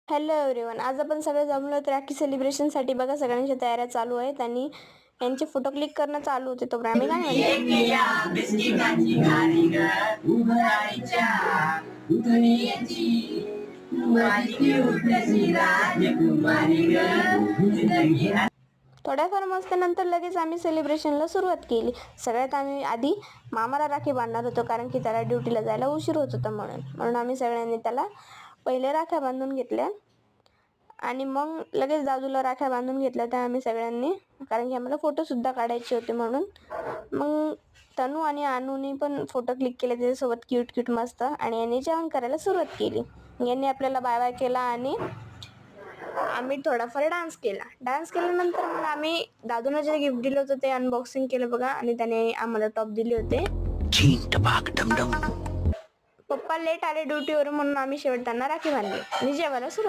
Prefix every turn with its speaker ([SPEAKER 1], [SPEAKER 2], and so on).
[SPEAKER 1] Hello everyone, आज आपण सगळे जमलो तर राखी सेलिब्रेशनसाठी. बघा सगळ्यांच्या तयाऱ्या चालू आहेत आणि यांचे फोटो क्लिक करणं चालू होते. तो आम्ही गाणे थोड्याफार मस्तीनंतर लगेच आम्ही सेलिब्रेशनला सुरुवात केली. सगळ्यात आम्ही आधी मामाला राखी बांधणार होतो, कारण की त्याला ड्युटीला जायला उशीर होत होता. म्हणून आम्ही सगळ्यांनी त्याला पहिले राख्या बांधून घेतल्या आणि मग लगेच दादूला राख्या बांधून घेतल्या त्या आम्ही सगळ्यांनी, कारण की आम्हाला फोटोसुद्धा काढायचे होते. म्हणून मग तनू आणि अनुनी पण फोटो क्लिक केले त्याच्यासोबत क्यूट मस्त. आणि यांनी जेवण करायला सुरुवात केली. यांनी आपल्याला बाय बाय केला आणि आम्ही थोडाफार डान्स केल्यानंतर मग आम्ही दादूला जे गिफ्ट दिलं होतं ते अनबॉक्सिंग केलं बघा. आणि त्याने आम्हाला टॉप दिले होते. पप्पा लेट आले ड्युटीवरून, म्हणून आम्ही शेवट त्यांना राखी बांधली आणि जेवायला सुरुवात